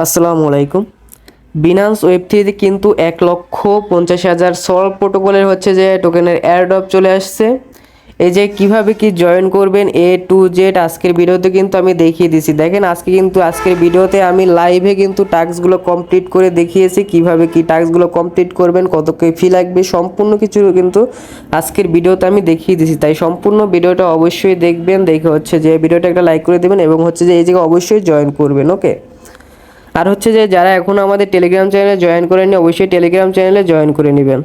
আসসালামু আলাইকুম। Binance web থ্রিতে কিন্তু 1,50,000 সল্ভ প্রোটোকলের হচ্ছে যে টোকেনের এয়ারড্রপ চলে আসছে। এই যে কিভাবে কি জয়েন করবেন এ টু জেড আজকের ভিডিওতে কিন্তু আমি দেখিয়ে দিছি। দেখেন আজকের ভিডিওতে আমি লাইভে কিন্তু টাস্কগুলো কমপ্লিট করে দেখিয়েছি, কিভাবে কি টাস্কগুলো কমপ্লিট করবেন, কত কি ফি লাগবে, সম্পূর্ণ কিছু কিন্তু আজকের ভিডিওতে আমি দেখিয়ে দিছি। তাই সম্পূর্ণ ভিডিওটা অবশ্যই দেখবেন, দেখে হচ্ছে যে ভিডিওটা একটা লাইক করে দেবেন এবং হচ্ছে যে এই জায়গায় অবশ্যই জয়েন করবেন। ওকে, আর হচ্ছে যে যারা এখনও আমাদের টেলিগ্রাম চ্যানেলে জয়েন করেননি অবশ্যই টেলিগ্রাম চ্যানেলে জয়েন করে নেবেন।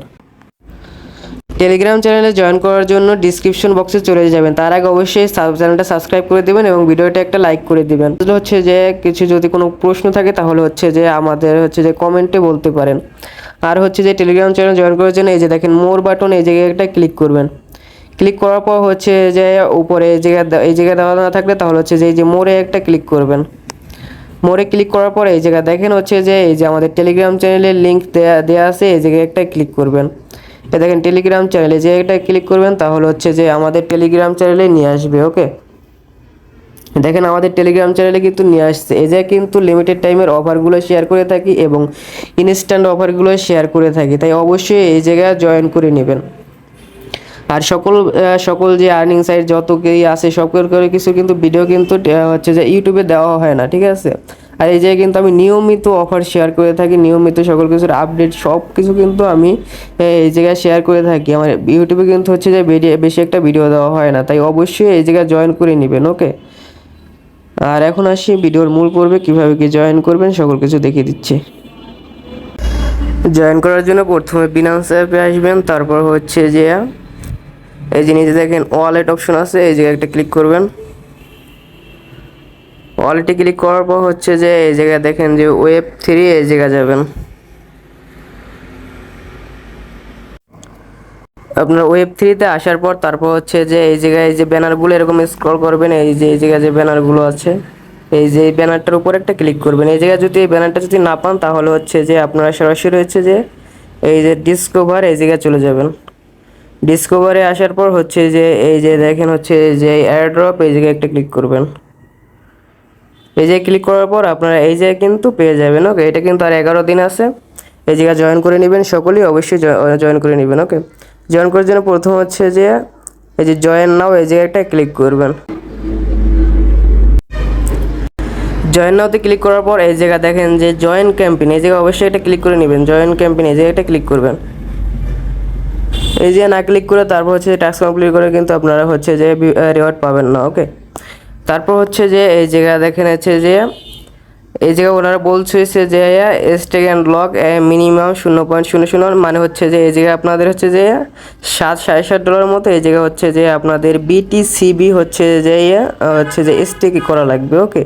টেলিগ্রাম চ্যানেলে জয়েন করার জন্য ডিসক্রিপশন বক্সে চলে যাবেন, তার আগে অবশ্যই চ্যানেলটা সাবস্ক্রাইব করে দেবেন এবং ভিডিওটা একটা লাইক করে দেবেন। হচ্ছে যে কিছু যদি কোনো প্রশ্ন থাকে তাহলে হচ্ছে যে আমাদের হচ্ছে যে কমেন্টে বলতে পারেন। আর হচ্ছে যে টেলিগ্রাম চ্যানেল জয়েন করার জন্য এই যে দেখেন মোর বাটন, এই জায়গায় একটা ক্লিক করবেন। ক্লিক করার পর হচ্ছে যে উপরে এই জায়গায় দেওয়া না থাকলে তাহলে হচ্ছে যে এই যে মোরে একটা ক্লিক করবেন। মোরে ক্লিক করার পরে এই জায়গা দেখেন হচ্ছে যে এই যে আমাদের টেলিগ্রাম চ্যানেলের লিঙ্ক দেওয়া আছে, এই জায়গায় একটা ক্লিক করবেন। এই দেখেন টেলিগ্রাম চ্যানেলে যে একটা ক্লিক করবেন তাহলে হচ্ছে যে আমাদের টেলিগ্রাম চ্যানেলে নিয়ে আসবে। ওকে, দেখেন আমাদের টেলিগ্রাম চ্যানেলে কিন্তু নিয়ে আসছে। এই যে কিন্তু লিমিটেড টাইমের অফারগুলো শেয়ার করে থাকি এবং ইনস্ট্যান্ট অফারগুলো শেয়ার করে থাকি, তাই অবশ্যই এই জায়গায় জয়েন করে নেবেন। আর সকল যে আর্নিং সাইট যত কেই আছে সকল করে কিছু কিন্তু ভিডিও কিন্তু হচ্ছে যে ইউটিউবে দেওয়া হয় না, ঠিক আছে। আর এই জায়গায় কিন্তু আমি নিয়মিত অফার শেয়ার করে থাকি, নিয়মিত সকল কিছুর আপডেট সব কিছু কিন্তু আমি এই জায়গায় শেয়ার করে থাকি। আমার ইউটিউবে কিন্তু হচ্ছে যে বেশি একটা ভিডিও দেওয়া হয় না, তাই অবশ্যই এই জায়গায় জয়েন করে নেবেন। ওকে, আর এখন আসি ভিডিওর মূল পর্বে, কীভাবে কি জয়েন করবেন সকল কিছু দেখিয়ে দিচ্ছি। জয়েন করার জন্য প্রথমে বিনান্স অ্যাপে আসবেন, তারপর হচ্ছে যে এই যে নিচে দেখেন ওয়ালেট অপশন আছে, এই জায়গায় একটা ক্লিক করবেন। ওয়ালেটে ক্লিক করার পর হচ্ছে যে এই জায়গায় দেখেন যে ওয়েব থ্রি, এই জায়গায় যাবেন। আপনার ওয়েব থ্রিতে আসার পর তারপর হচ্ছে যে এই জায়গায় যে ব্যানারগুলো এরকম স্ক্রল করবেন, এই যে এই জায়গায় যে ব্যানারগুলো আছে এই যে এই ব্যানারটার উপর একটা ক্লিক করবেন। এই জায়গায় যদি এই ব্যানারটা যদি না পান তাহলে হচ্ছে যে আপনারা সরাসরি হচ্ছে যে এই যে ডিসকভার, এই জায়গায় চলে যাবেন। ডিসকভারে আসার পর হচ্ছে যে এই যে দেখেন হচ্ছে যে এয়ারড্রপ, এই জায়গায় একটা ক্লিক করবেন। এই জায়গায় ক্লিক করার পর আপনারা এই জায়গায় কিন্তু পেয়ে যাবেন। ওকে, এটা কিন্তু আর 11 দিন আছে। এই জায়গায় জয়েন করে নেবেন, সকলেই অবশ্যই জয়েন করে নেবেন। ওকে, জয়েন করার জন্য প্রথম হচ্ছে যে এই যে জয়েন নাও, এই জায়গায় একটা ক্লিক করবেন। জয়েন নাওতে ক্লিক করার পর এই জায়গা দেখেন যে জয়েন ক্যাম্পেইন, এই জায়গায় অবশ্যই এটা ক্লিক করে নেবেন। জয়েন ক্যাম্পেইন, এই জায়গায় একটা ক্লিক করবেন। এই যে না ক্লিক করে তারপর হচ্ছে টাস্ক কমপ্লিট করে কিন্তু আপনারা হচ্ছে যে রিওয়ার্ড পাবেন না। ওকে, তারপর হচ্ছে যে এই জায়গায় দেখেন হচ্ছে যে এই জায়গায় ওনারা বলছে যে স্টেক অ্যান্ড লক মিনিমাম 0.00, মানে হচ্ছে যে এই জায়গায় আপনাদের হচ্ছে যে $7.50 মতো এই জায়গায় হচ্ছে যে আপনাদের বিটিসিবি হচ্ছে যে স্টেক করা লাগবে। ওকে,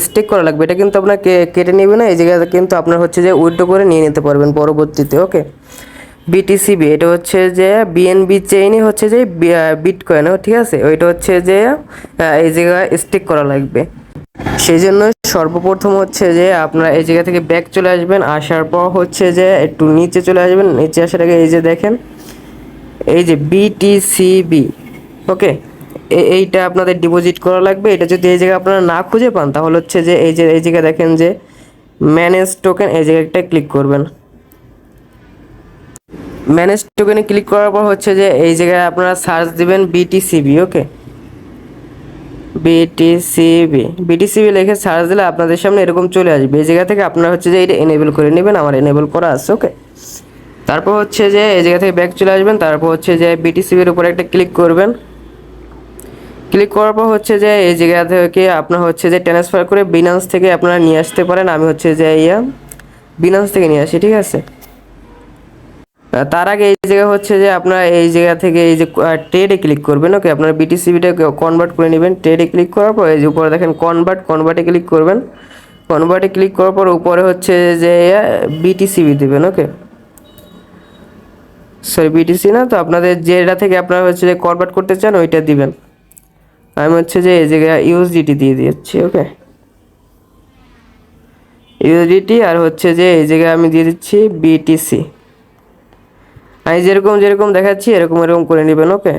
স্টেক করা লাগবে, এটা কিন্তু আপনাকে কেটে নেবে না, এই জায়গায় কিন্তু আপনার হচ্ছে যে উইথড্র করে নিয়ে নিতে পারবেন পরবর্তীতে। ওকে, বিটিসিবি এটা হচ্ছে যে বিএনবি চেইনই হচ্ছে যে বিটকয়েন, ঠিক আছে, ওইটা হচ্ছে যে এই জায়গায় স্টেক করা লাগবে। সেই জন্য সর্বপ্রথম হচ্ছে যে আপনারা এই জায়গা থেকে ব্যাক চলে আসবেন। আসার পর হচ্ছে যে একটু নিচে চলে আসবেন। নিচে আসার আগে এই যে দেখেন এই যে বিটিসিবি, ওকে, এইটা আপনাদের ডিপোজিট করা লাগবে। এটা যদি এই জায়গায় আপনারা না খুঁজে পান তাহলে হচ্ছে যে এই জায়গায় দেখেন যে ম্যানেজ টোকেন, এই জায়গাটা ক্লিক করবেন। ম্যানেজ টোকেনে ক্লিক করার পর হচ্ছে যে এই জায়গায় আপনারা সার্চ দিবেন বিটিসিবি। ওকে, বিটিসিবি লিখে সার্চ দিলে আপনাদের সামনে এরকম চলে আসবে। এই জায়গা থেকে আপনারা হচ্ছে যে এটা এনেবল করে নেবেন, আমার এনেবল করা আছে। ওকে, তারপর হচ্ছে যে এই জায়গা থেকে ব্যাক চলে আসবেন। তারপর হচ্ছে যে বিটিসিবির উপরে একটা ক্লিক করবেন। ক্লিক করার পর হচ্ছে যে এই জায়গা থেকে আপনার হচ্ছে যে ট্রান্সফার করে বিনান্স থেকে আপনারা নিয়ে আসতে পারেন। আমি হচ্ছে যে বিনান্স থেকে নিয়ে আসি, ঠিক আছে। তার আগে এই জায়গা হচ্ছে যে আপনারা এই জায়গা থেকে এই যে ট্রেডে ক্লিক করবেন। ওকে, আপনারা বিটিসিবিটা কনভার্ট করে নেবেন। ট্রেডে ক্লিক করার পর এই যে উপরে দেখেন কনভার্টে ক্লিক করবেন। কনভার্টে ক্লিক করার পর উপরে হচ্ছে যে বিটিসিবি দেবেন। ওকে, সরি বিটিসি না, তো আপনাদের যেটা থেকে আপনারা হচ্ছে যে কনভার্ট করতে চান ওইটা দিবেন। আমি হচ্ছে যে এই জায়গায় ইউএসডিটি দিয়ে দিচ্ছি। ওকে, ইউএসডিটি, আর হচ্ছে যে এই জায়গায় আমি দিয়ে দিচ্ছি বিটিসি। আমি যেরকম দেখাচ্ছি এরকম করে নেবেন। ওকে,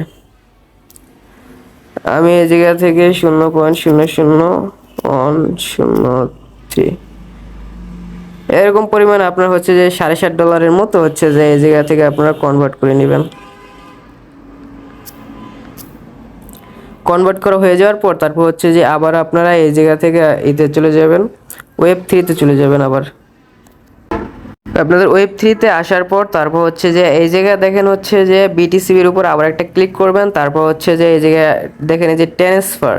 আমি এই জায়গা থেকে 0.000103 এরকম পরিমাণ আপনার হচ্ছে যে $7.5 মতো হচ্ছে যে এই জায়গা থেকে আপনারা কনভার্ট করে নেবেন। কনভার্ট করা হয়ে যাওয়ার পর তারপর হচ্ছে যে আবার আপনারা এই জায়গা থেকে এতে চলে যাবেন, Web3 চলে যাবেন। আবার আপনাদের Web3 আসার পর তারপর হচ্ছে যে এই জায়গায় দেখেন হচ্ছে যে BTCর উপর আবার একটা ক্লিক করবেন। তারপর হচ্ছে যে এই জায়গায় দেখেন এই যে ট্রান্সফার,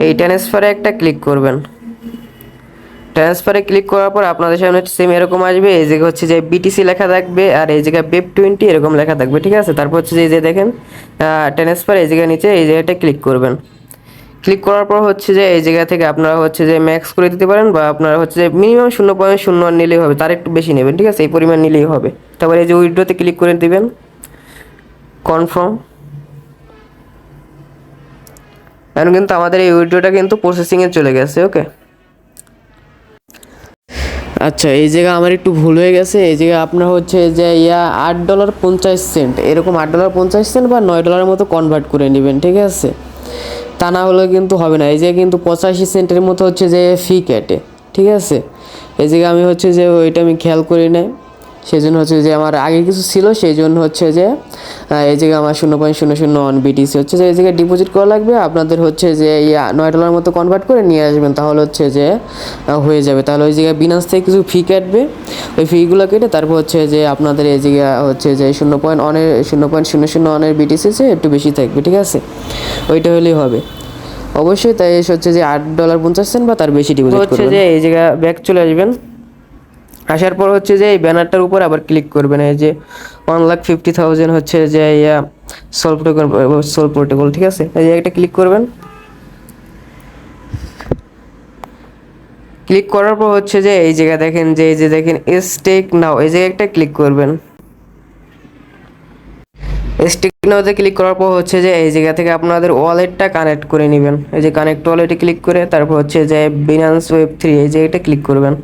এই ট্রান্সফারে একটা ক্লিক করবেন। ট্রান্সফারে ক্লিক করার পর আপনাদের সামনে সেম এরকম আসবে। এই জায়গায় হচ্ছে যে BTC লেখা থাকবে আর এই জায়গায় Web20 এরকম লেখা থাকবে, ঠিক আছে। তারপর হচ্ছে যে এই যে দেখেন ট্রান্সফার, এই জায়গায় নিচে এই জায়গাটা ক্লিক করবেন। ক্লিক করার পর হচ্ছে যে এই জায়গা থেকে আপনারা হচ্ছে যে ম্যাক্স করে দিতে পারেন, বা আপনারা হচ্ছে যে মিনিমাম 0.01 নিলেই হবে, তার একটু বেশি নেবেন, ঠিক আছে, এই পরিমাণ নিলেই হবে। তারপরে এই যে উইথড্রোতে ক্লিক করে দিবেন, কনফার্ম। এখন কিন্তু আমাদের এই উইথড্রোটা কিন্তু প্রসেসিংয়ে চলে গেছে। ওকে, আচ্ছা এই জায়গা আমার একটু ভুল হয়ে গেছে। এই জায়গায় আপনার হচ্ছে যে $8.50 এরকম $8.50 বা $9 মতো কনভার্ট করে নেবেন, ঠিক আছে। তা না হলে কিন্তু হবে না। এই জায়গায় কিন্তু 85 সেন্টের মতো হচ্ছে যে ফি কাটে, ঠিক আছে। এই জায়গায় আমি হচ্ছে যে ওইটা আমি খেয়াল করি নাই, সেই জন্য হচ্ছে যে আমার আগে কিছু ছিল, সেই জন্য হচ্ছে যে এই জায়গায় আমার 0.001 BTC হচ্ছে যে এই জায়গায় ডিপোজিট করা লাগবে। আপনাদের হচ্ছে যে $9 মতো কনভার্ট করে নিয়ে আসবেন, তাহলে হচ্ছে যে হয়ে যাবে। তাহলে ওই জায়গায় বিনান্স থেকে কিছু ফি কাটবে, ওই ফিগুলো কেটে তারপর হচ্ছে যে আপনাদের এই জায়গায় হচ্ছে যে 0.001 BTC একটু বেশি থাকবে, ঠিক আছে। ওইটা হলেই হবে অবশ্যই। তাই হচ্ছে যে $8.50 বা তার বেশি ডিপোজিট করবেন। হচ্ছে যে এই জায়গায় ব্যাক চলে আসবেন। আসার পর হচ্ছে যে এই ব্যানারটার উপর আবার ক্লিক করবেন। এই যে 1,50,000 হচ্ছে যে সোল প্রোটোকল, ঠিক আছে। এই জায়গাটা ক্লিক করবেন। ক্লিক করার পর হচ্ছে যে এই জায়গা দেখেন যে এই যে দেখেন স্টেক নাও, এই জায়গায় একটা ক্লিক করবেন। স্টেক নাওতে ক্লিক করার পর হচ্ছে যে এই জায়গা থেকে আপনাদের ওয়ালেটটা কানেক্ট করে নেবেন। এই যে কানেক্ট ওয়ালেটে ক্লিক করে তারপর হচ্ছে যে বিনান্স Web3 এই জায়গাটা ক্লিক করবেন।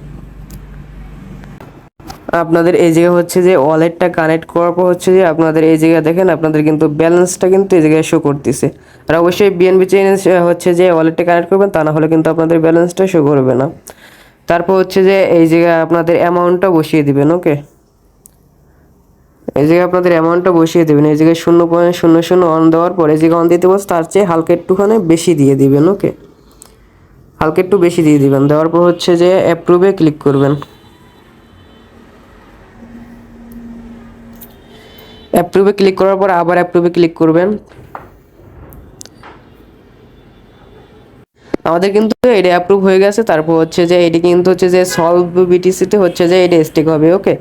আপনাদের এই জায়গা হচ্ছে যে ওয়ালেটটা কানেক্ট করার পর হচ্ছে যে আপনাদের এই জায়গা দেখেন আপনাদের কিন্তু ব্যালেন্সটা কিন্তু এই জায়গায় শো করতেছে। আর অবশ্যই BNB চেইন হচ্ছে যে ওয়ালেটটা কানেক্ট করবেন, তা না হলে কিন্তু আপনাদের ব্যালেন্সটা শো করবে না। তারপর হচ্ছে যে এই জায়গায় আপনাদের অ্যামাউন্টটা বসিয়ে দিবেন। ওকে, এই জায়গায় আপনাদের অ্যামাউন্টটা বসিয়ে দেবেন। এই জায়গায় 0.00 দেওয়ার পরে যে অন দিতে বলছে তার চেয়ে হালকা একটুখানি বেশি দিয়ে দিবেন। ওকে, হালকা একটু বেশি দিয়ে দিবেন। দেওয়ার পর হচ্ছে যে অ্যাপ্রুভে ক্লিক করবেন। অ্যাপ্রুভে ক্লিক করার পর আবার অ্যাপ্রুভে ক্লিক করবেন। আমাদের কিন্তু এটা অ্যাপ্রুভ হয়ে গেছে। তারপর হচ্ছে যে এটি কিন্তু হচ্ছে যে সলভ BTCতে হচ্ছে যে এটা স্টেক হবে। ওকে,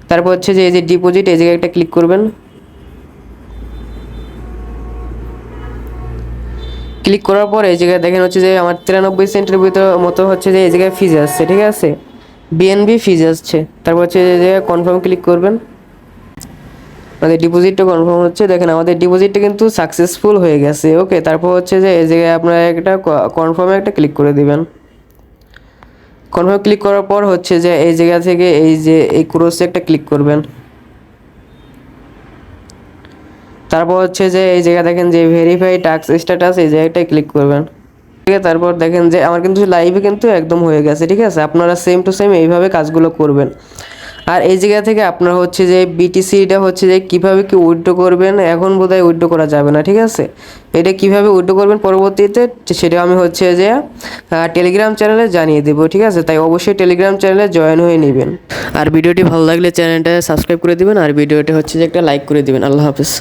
তারপর হচ্ছে যে এই যে ডিপোজিট এই জায়গায় একটা ক্লিক করবেন। ক্লিক করার পর এই জায়গায় দেখেন হচ্ছে যে আমার 93 সেন্টের ভিতর মতো হচ্ছে যে এই জায়গায় ফিজ আসছে, ঠিক আছে, BNB ফিজ আসছে। তারপর হচ্ছে এই জায়গায় কনফার্ম ক্লিক করবেন। আমাদের ডিপোজিটটা কনফার্ম হচ্ছে, দেখেন আমাদের ডিপোজিটটা কিন্তু সাকসেসফুল হয়ে গেছে। ওকে, তারপর হচ্ছে যে এই জায়গায় আপনারা একটা কনফার্মে একটা ক্লিক করে দিবেন। কনফার্ম ক্লিক করার পর হচ্ছে যে এই জায়গা থেকে এই যে এই ক্রসে একটা ক্লিক করবেন। তারপর হচ্ছে যে এই জায়গা দেখেন যে ভেরিফাই টাস্ক স্ট্যাটাস এই জায়গাটায় ক্লিক করবেন। ঠিক আছে, তারপর দেখেন যে আমার কিন্তু লাইভে কিন্তু একদম হয়ে গেছে, ঠিক আছে। আপনারা সেম টু সেম এইভাবে কাজগুলো করবেন। আর এই জায়গা থেকে আপনারা হচ্ছে যে BTCটা হচ্ছে যে কীভাবে কি উইথড্র করবেন, এখন বোধহয় উইথড্র করা যাবে না, ঠিক আছে। এটা কিভাবে উইথড্র করবেন পরবর্তীতে সেটা আমি হচ্ছে যে টেলিগ্রাম চ্যানেলে জানিয়ে দেবো, ঠিক আছে। তাই অবশ্যই টেলিগ্রাম চ্যানেলে জয়েন হয়ে নেবেন। আর ভিডিওটি ভালো লাগলে চ্যানেলটা সাবস্ক্রাইব করে দিবেন, আর ভিডিওটা হচ্ছে যে একটা লাইক করে দিবেন। আল্লাহ হাফেজ।